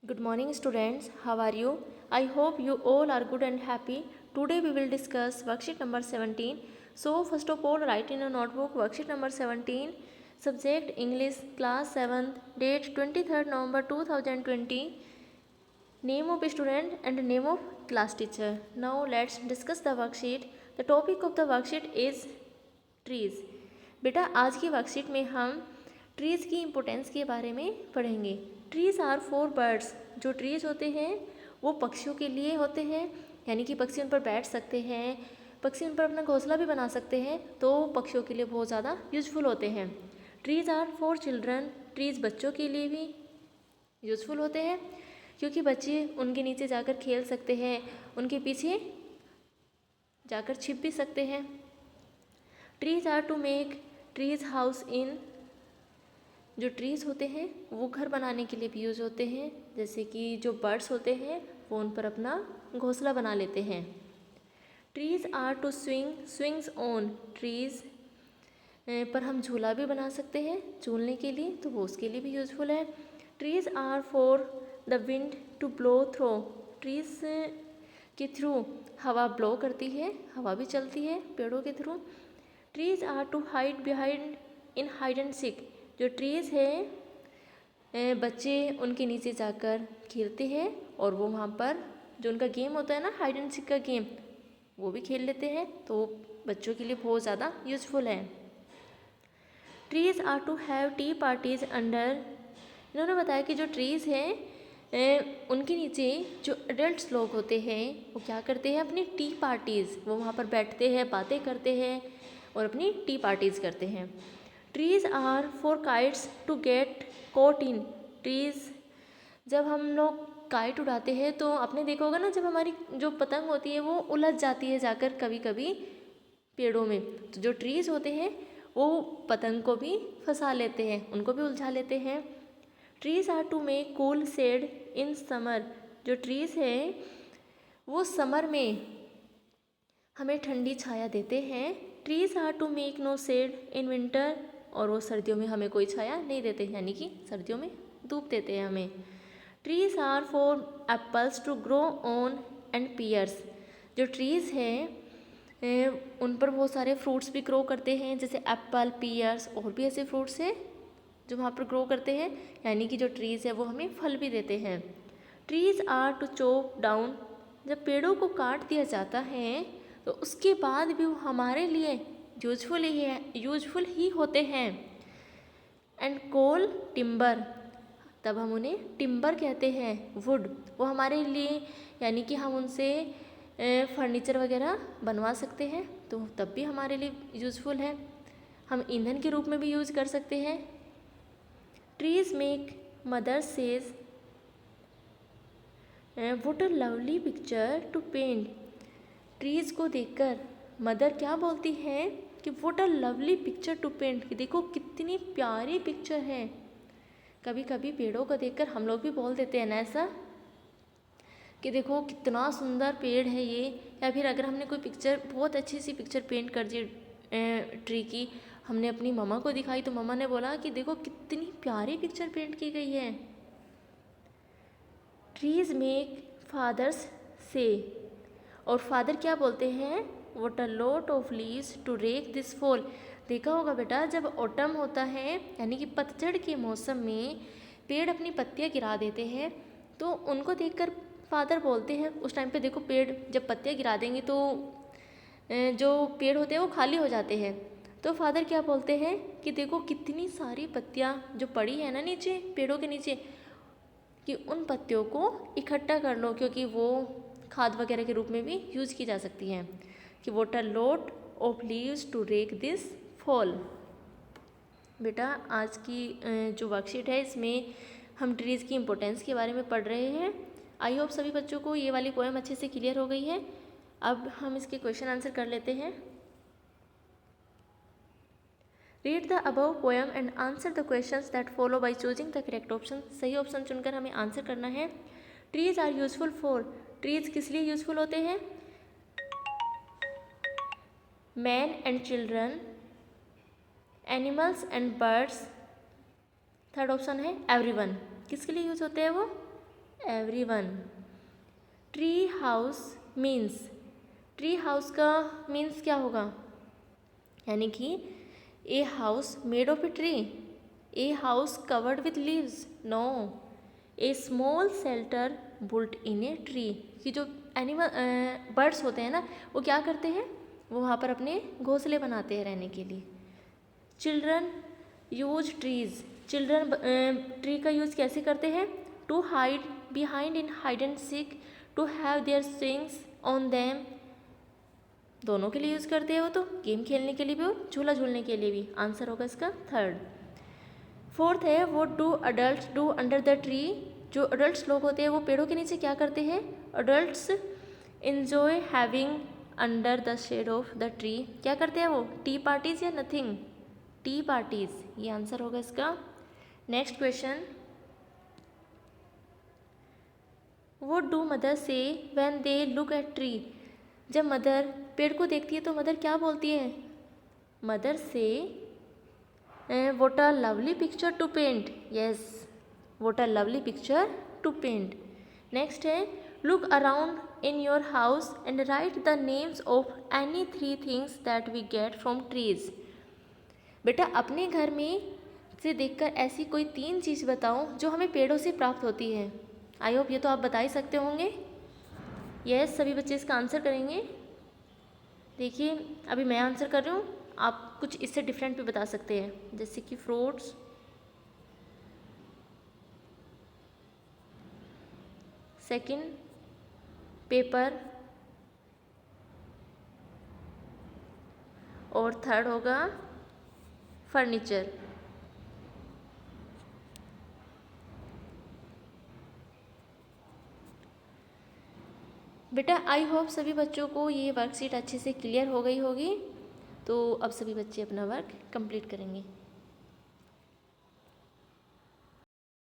Good morning, students. How are you? I hope you all are good and happy. Today we will discuss worksheet number 17. So, first of all, write in a notebook worksheet number 17, subject English, class 7th, date 23rd November 2020, name of student and name of class teacher. Now, let's discuss the worksheet. The topic of the worksheet is trees. बेटा आज की worksheet में हम trees की importance के बारे में पढ़ेंगे। Trees are for birds. जो ट्रीज़ होते हैं वो पक्षियों के लिए होते हैं, यानी कि पक्षी उन पर बैठ सकते हैं, पक्षी उन पर अपना घोंसला भी बना सकते हैं, तो पक्षियों के लिए बहुत ज़्यादा यूजफुल होते हैं। Trees are for children. Trees बच्चों के लिए भी यूजफुल होते हैं क्योंकि बच्चे उनके नीचे जाकर खेल सकते हैं, उनके पीछे जाकर छिप भी सकते हैं। Trees are to make trees house in. जो ट्रीज़ होते हैं वो घर बनाने के लिए भी यूज़ होते हैं, जैसे कि जो बर्ड्स होते हैं वो उन पर अपना घोंसला बना लेते हैं। Trees are to swings on. Trees पर हम झूला भी बना सकते हैं झूलने के लिए, तो वो उसके लिए भी यूज़फुल है। Trees are for the wind to blow through. Trees के थ्रू हवा ब्लो करती है, हवा भी चलती है पेड़ों के through. Trees are to hide behind in hide and seek. जो ट्रीज़ है बच्चे उनके नीचे जाकर खेलते हैं और वो वहाँ पर जो उनका गेम होता है ना, हाइड एंड सीक का गेम, वो भी खेल लेते हैं, तो बच्चों के लिए बहुत ज़्यादा यूज़फुल है। Trees are to have tea parties under. इन्होंने बताया कि जो ट्रीज़ हैं उनके नीचे जो एडल्ट्स लोग होते हैं वो क्या करते हैं, अपनी टी पार्टीज़, वो वहाँ पर बैठते हैं, बातें करते हैं और अपनी टी पार्टीज़ करते हैं। Trees are for kites to get caught in. Trees, जब हम लोग काइट उड़ाते हैं तो आपने देखा होगा ना, जब हमारी जो पतंग होती है वो उलझ जाती है जाकर कभी कभी पेड़ों में, तो जो ट्रीज़ होते हैं वो पतंग को भी फंसा लेते हैं, उनको भी उलझा लेते हैं। Trees are to make cool shade in summer. जो ट्रीज़ हैं वो समर में हमें ठंडी छाया देते हैं। Trees are to make no shade in winter. और वो सर्दियों में हमें कोई छाया नहीं देते, यानी कि सर्दियों में धूप देते हैं हमें। Trees are for apples to grow on and pears. जो ट्रीज़ हैं उन पर बहुत सारे फ्रूट्स भी ग्रो करते हैं, जैसे एप्पल, पियर्स और भी ऐसे फ्रूट्स हैं जो वहाँ पर ग्रो करते हैं, यानी कि जो ट्रीज़ है वो हमें फल भी देते हैं। Trees are to chop down. जब पेड़ों को काट दिया जाता है तो उसके बाद भी वो हमारे लिए यूजफुल ही होते हैं। एंड कोल टिम्बर, तब हम उन्हें टिम्बर कहते हैं, वुड, वो हमारे लिए, यानी कि हम उनसे फर्नीचर वगैरह बनवा सकते हैं, तो तब भी हमारे लिए यूज़फुल है, हम ईंधन के रूप में भी यूज़ कर सकते हैं। Trees make mother says what a lovely picture to paint. Trees को देखकर मदर क्या बोलती है कि what a lovely picture to paint, कि देखो कितनी प्यारी पिक्चर है। कभी कभी पेड़ों को देखकर हम लोग भी बोल देते हैं ना ऐसा, कि देखो कितना सुंदर पेड़ है ये, या फिर अगर हमने कोई पिक्चर, बहुत अच्छी सी पिक्चर पेंट कर दी ट्री की, हमने अपनी मम्मा को दिखाई तो मम्मा ने बोला कि देखो कितनी प्यारी पिक्चर पेंट की गई है। ट्रीज़ मेक फादर्स से, और फादर क्या बोलते हैं, what a lot of leaves to rake this fall. देखा होगा बेटा, जब ऑटम होता है यानी कि पतझड़ के मौसम में पेड़ अपनी पत्तियां गिरा देते हैं, तो उनको देखकर फादर बोलते हैं, उस टाइम पे देखो पेड़ जब पत्तियां गिरा देंगे तो जो पेड़ होते हैं वो खाली हो जाते हैं, तो फादर क्या बोलते हैं कि देखो कितनी सारी पत्तियां जो पड़ी है ना नीचे पेड़ों के नीचे, कि उन पत्तियों को इकट्ठा कर लो, क्योंकि वो खाद वगैरह के रूप में भी यूज़ की जा सकती हैं। कि what a lot of leaves to rake this fall. बेटा आज की जो वर्कशीट है इसमें हम ट्रीज़ की इम्पोर्टेंस के बारे में पढ़ रहे हैं। आई होप सभी बच्चों को ये वाली पोएम अच्छे से क्लियर हो गई है। अब हम इसके क्वेश्चन आंसर कर लेते हैं। Read the above poem and answer the questions that follow by choosing the correct option. सही ऑप्शन चुनकर हमें आंसर करना है। Trees are useful for. Trees किस लिए यूजफुल होते हैं, man and children, animals and birds. Third option है एवरीवन, किसके लिए यूज होते हैं वो, everyone. Tree house means, tree house का मीन्स क्या होगा? यानी कि a house made of a tree, A house covered with leaves, no, a small shelter built in a tree. कि जो एनिमल बर्ड्स होते हैं ना, वो क्या करते हैं, वो वहाँ पर अपने घोंसले बनाते हैं रहने के लिए। Children use trees, children tree का यूज़ कैसे करते हैं? To hide behind in hide and seek, to have their swings on them, दोनों के लिए यूज़ करते हैं वो तो, गेम खेलने के लिए भी और झूला झूलने के लिए भी। आंसर होगा इसका थर्ड। फोर्थ है what do adult do under the tree, जो अडल्ट लोग होते हैं वो पेड़ों के नीचे क्या करते हैं? Adults enjoy having under the shade of the tree, क्या करते हैं वो? टी पार्टीज या नथिंग? टी पार्टीज, ये आंसर होगा इसका। Next question, what do mother say when they look at tree, जब मदर पेड़ को देखती है तो मदर क्या बोलती है? Mother say what a lovely picture to paint, yes, what a lovely picture to paint. Next है look around in your house and write the names of any 3 things that we get from trees. बेटा अपने घर में से देखकर ऐसी कोई 3 चीज़ बताओ जो हमें पेड़ों से प्राप्त होती है। आई होप ये तो आप बता ही सकते होंगे। यस, सभी बच्चे इसका आंसर करेंगे। देखिए अभी मैं आंसर कर रही हूँ, आप कुछ इससे डिफरेंट भी बता सकते हैं, जैसे कि फ्रूट्स, सेकंड पेपर, और थर्ड होगा फर्नीचर। बेटा आई होप सभी बच्चों को ये वर्कशीट अच्छे से क्लियर हो गई होगी। तो अब सभी बच्चे अपना वर्क कंप्लीट करेंगे।